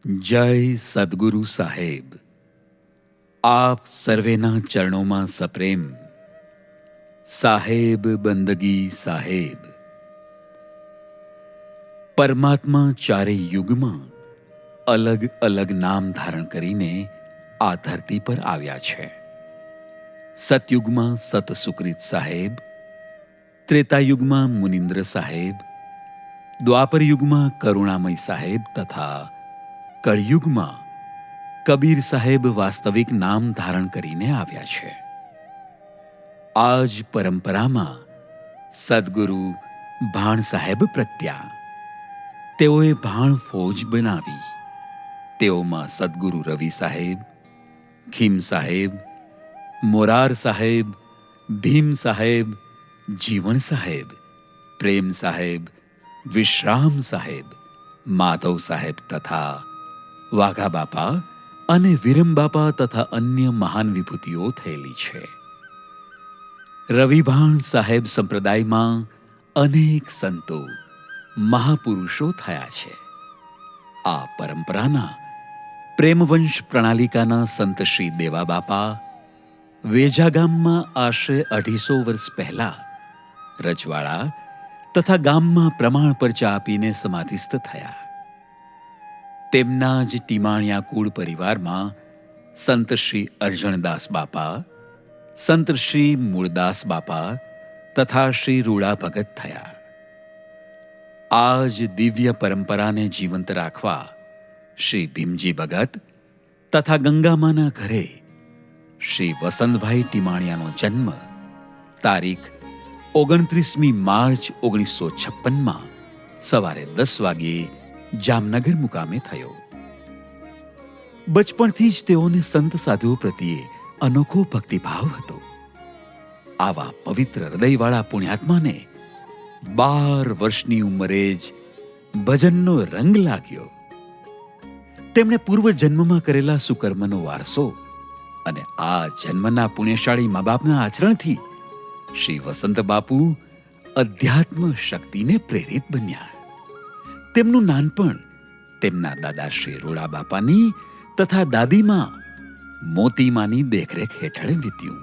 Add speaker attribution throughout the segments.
Speaker 1: જય સદગુરુ સાહેબ. આપ સર્વેના ચરણોમાં સપ્રેમ. સાહેબ બંદગી સાહેબ. પરમાત્મા ચારેય યુગમાં અલગ અલગ નામ ધારણ કરીને આ ધરતી પર આવ્યા છે. સતયુગમાં સત સુકૃત સાહેબ, ત્રેતાયુગમાં મુનિન્દ્ર સાહેબ, દ્વાપર યુગમાં કરુણામય સાહેબ તથા કળયુગમાં કબીર સાહેબ વાસ્તવિક નામ ધારણ કરીને આવ્યા છે. આ જ પરંપરામાં સદગુરુ ભાણ સાહેબ પ્રગટ્યા. તેઓએ ભાણ ફૌજ બનાવી. તેઓમાં સદગુરુ રવિ સાહેબ, ખીમ સાહેબ, મોરાર સાહેબ, ભીમ સાહેબ, જીવણ સાહેબ, પ્રેમ સાહેબ, વિશ્રામ સાહેબ, માધવ સાહેબ તથા વાઘા બાપા અને વિરમ બાપા તથા અન્ય મહાન વિભૂતિઓ થયેલી છે. રવિભાણ સાહેબ સંપ્રદાયમાં અનેક સંતો મહાપુરુષો થયા છે. આ પરંપરાના પ્રેમવંશ પ્રણાલિકાના સંત શ્રી દેવા બાપા વેજા ગામમાં આશરે 250 વર્ષ પહેલા રજવાડા તથા ગામમાં પ્રમાણ પરચા આપીને સમાધિસ્થ થયા. તેમના જ ટીમાણિયા કુળ પરિવારમાં સંત શ્રી અરજણદાસ બાપા, સંત શ્રી મૂળદાસ બાપા તથા શ્રી રૂડા ભગત થયા. આ જ દિવ્ય પરંપરાને જીવંત રાખવા શ્રી ભીમજી ભગત તથા ગંગામાના ઘરે શ્રી વસંતભાઈ ટીમાણિયાનો જન્મ તારીખ 29મી માર્ચ 1956માં સવારે 10 વાગ્યે જામનગર મુકામે થયો. બચપણથી જ તેઓને સંત સાધુઓ પ્રત્યે અનોખો ભક્તિભાવ હતો. આવા પવિત્ર હૃદયવાળા પુણ્યાત્માને 12 વર્ષની ઉંમરે જ ભજનનો રંગ લાગ્યો. તેમણે પૂર્વ જન્મમાં કરેલા સુકર્મનો વારસો અને આ જન્મના પુણ્યશાળી મા બાપના આચરણથી શ્રી વસંત બાપુ અધ્યાત્મ શક્તિને પ્રેરિત બન્યા. તેમનું નાનપણ તેમના દાદા શ્રી રૂડા બાપાની તથા દાદીમાં મોતીમાની દેખરેખ હેઠળ વીત્યું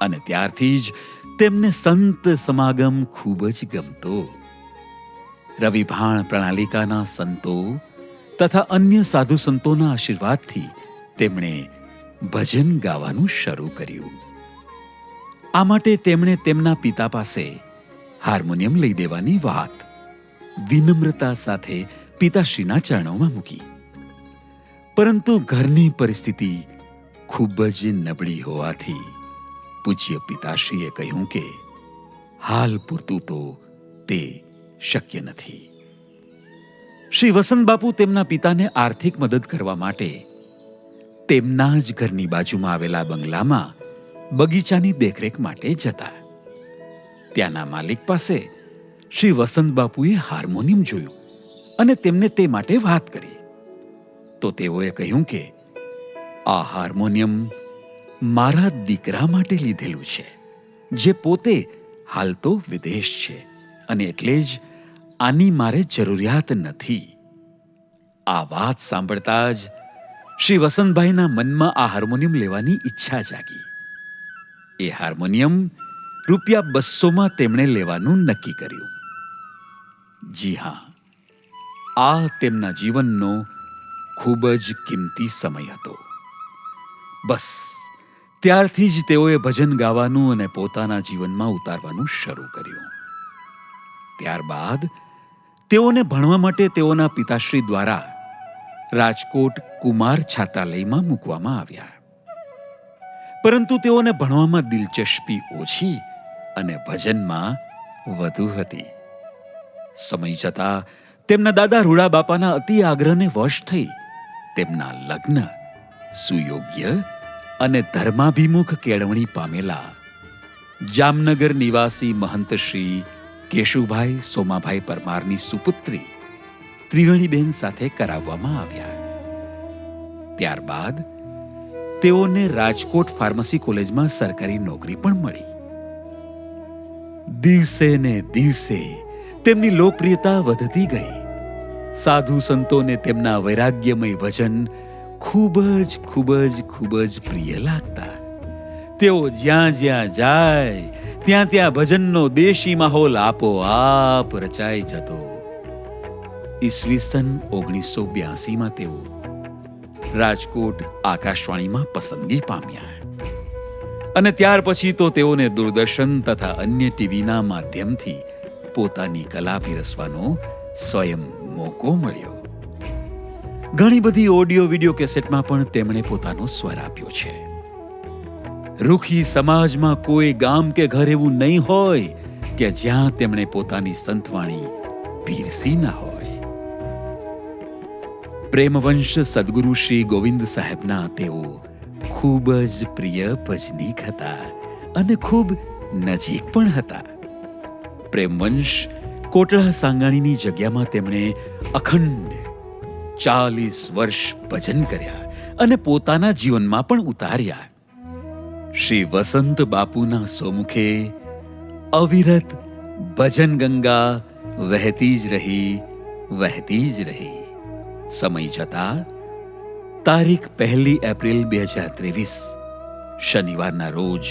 Speaker 1: અને ત્યારથી જ તેમને સંત સમાગમ ખૂબ જ ગમતો. રવિભાણ પ્રણાલિકાના સંતો તથા અન્ય સાધુ સંતોના આશીર્વાદથી તેમણે ભજન ગાવાનું શરૂ કર્યું. આ માટે તેમણે તેમના પિતા પાસે હાર્મોનિયમ લઈ દેવાની વાત વિનમ્રતા સાથે પિતાશ્રીના ચરણોમાં મૂકી. પરંતુ ઘરની પરિસ્થિતિ ખૂબ જ નબળી હોવાથી પૂજ્ય પિતાશ્રીએ કહ્યું કે હાલ પૂરતું તો તે શક્ય નથી. શ્રી વસંત બાપુ તેમના પિતાને આર્થિક મદદ કરવા માટે તેમના જ ઘરની બાજુમાં આવેલા બંગલામાં બગીચાની દેખરેખ માટે જતા. ત્યાંના માલિક પાસે શ્રી વસંત બાપુએ હાર્મોનિયમ જોયું અને તેમને તે માટે વાત કરી. તો તેઓએ કહ્યું કે આ હાર્મોનિયમ મારા દીકરા માટે લીધેલું છે, જે પોતે હાલ તો વિદેશ છે અને એટલે જ આની મારે જરૂરિયાત નથી. આ વાત સાંભળતા જ શ્રી વસંતભાઈના મનમાં આ હાર્મોનિયમ લેવાની ઈચ્છા જાગી. એ હાર્મોનિયમ રૂપિયા 200માં તેમણે લેવાનું નક્કી કર્યું. જી હા, આ તેમના જીવનનો ખૂબ જ કિંમતી સમય હતો. બસ ત્યારથી જ તેઓએ ભજન ગાવાનું અને પોતાના જીવનમાં ઉતારવાનું શરૂ કર્યું. ત્યારબાદ તેઓને ભણવા માટે તેઓના પિતાશ્રી દ્વારા રાજકોટ કુમાર છાત્રાલયમાં મૂકવામાં આવ્યા. પરંતુ તેઓને ભણવામાં દિલચસ્પી ઓછી અને ભજનમાં વધુ હતી. સમય જતા તેમના દાદા રૂડા બાપાના અતિ આગ્રહને વશ થઈ તેમના લગ્ન સુયોગ્ય અને ધર્માભિમુખ કેળવણી પામેલા જામનગર નિવાસી મહંત શ્રી કેશુભાઈ સોમાભાઈ પરમારની સુપુત્રી ત્રિવેણીબેન સાથે કરાવવામાં આવ્યા. ત્યારબાદ તેઓને રાજકોટ ફાર્મસી કોલેજમાં સરકારી નોકરી પણ મળી. દિવસે ને દિવસે તેમની લોકપ્રિયતા વધતી ગઈ. સાધુ સંતોને તેમના વૈરાગ્યમય ભજન ખૂબ જ પ્રિય લાગતા. તેઓ જ્યાં જ્યાં જાય ત્યાં ભજનનો દેશી માહોલ આપોઆપ રચાઈ જતો. ઈસવીસન 1982માં તેઓ રાજકોટ આકાશવાણીમાં પસંદગી પામ્યા અને ત્યાર પછી તો તેઓને દૂરદર્શન તથા અન્ય ટીવીના માધ્યમથી પોતાની કલા પીરસવાનો સ્વયં મોકો મળ્યો. ઘણી બધી ઓડિયો વિડિયો કેસેટમાં પણ તેમણે પોતાનો સ્વર આપ્યો છે. રૂખી સમાજમાં કોઈ ગામ કે ઘર એવું નહીં હોય કે જ્યાં તેમણે પોતાની સંતવાણી પીરસી ના હોય. પ્રેમવંશ સદગુરુ શ્રી ગોવિંદ સાહેબના તેઓ ખૂબ જ પ્રિય ભજનીક હતા અને ખૂબ નજીક પણ હતા. પ્રેમવંશ કોટડા સાંગાણીની જગ્યામાં તેમણે અખંડ 40 વર્ષ ભજન કર્યા અને પોતાના જીવનમાં પણ ઉતાર્યા. શ્રી વસંત બાપુના સોમુખે અવિરત ભજન ગંગા વહેતી જ રહી. સમય જતા તારીખ 1 એપ્રિલ 2023 શનિવારના રોજ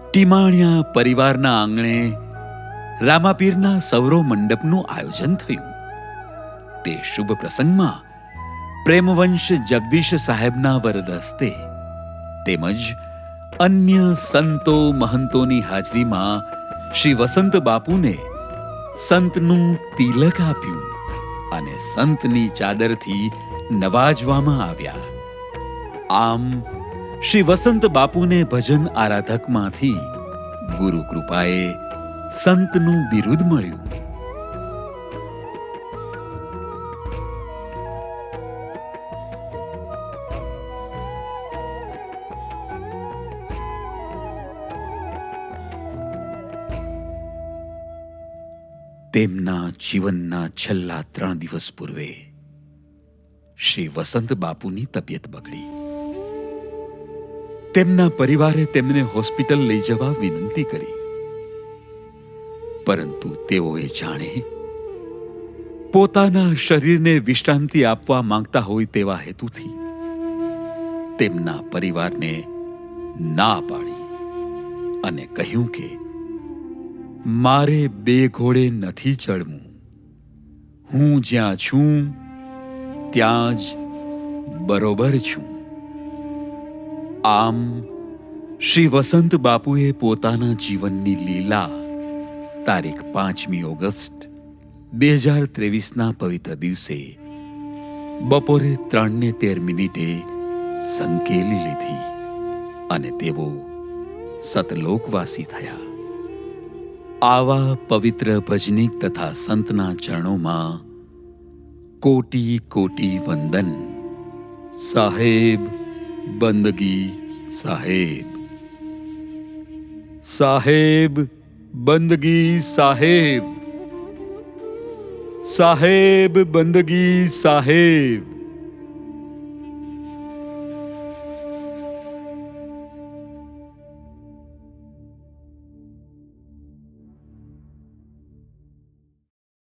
Speaker 1: ટીમાણિયા પરિવારના આંગણે રામાપીરના સૌરવ મંડપનું આયોજન થયું. તે શુભ પ્રસંગમાં પ્રેમવંશ જગદીશ સાહેબના વરદ હસ્તે તેમજ અન્ય સંતો મહંતોની હાજરીમાં શ્રી વસંત બાપુને સંતનું તિલક આપ્યું અને સંતની ચાદરથી નવાજવામાં આવ્યા. આમ શ્રી વસંત બાપુને ભજન આરાધકમાંથી ગુરુ કૃપાએ સંતનું બિરુદ મળ્યું. તેમના જીવનના છેલ્લા 3 દિવસ પૂર્વે શ્રી વસંત બાપુની તબિયત બગડી. તેમના પરિવારે તેમને હોસ્પિટલ લઈ જવા વિનંતી કરી, પરંતુ તેઓએ જાણે પોતાના શરીરને વિશ્રાંતિ આપવા માંગતા હોય તેવા હેતુથી તેમના પરિવારને ના પાડી અને કહ્યું કે મારે 2 ઘોડે નથી ચડવું. હું જ્યાં છું ત્યાં જ બરોબર છું. આમ શ્રી વસંત બાપુએ પોતાના જીવનની લીલા તારીખ 5મી ઓગસ્ટ 2023ના પવિત્ર દિવસે બપોરે 3:13 સંકેલી લીધી અને તેઓ સતલોકવાસી થયા. આવા પવિત્ર ભજનીક તથા સંતના ચરણોમાં કોટી કોટી વંદન. સાહેબ બંદગી સાહેબ, સાહેબ બંદગી સાહેબ, સાહેબ બંદગી સાહેબ.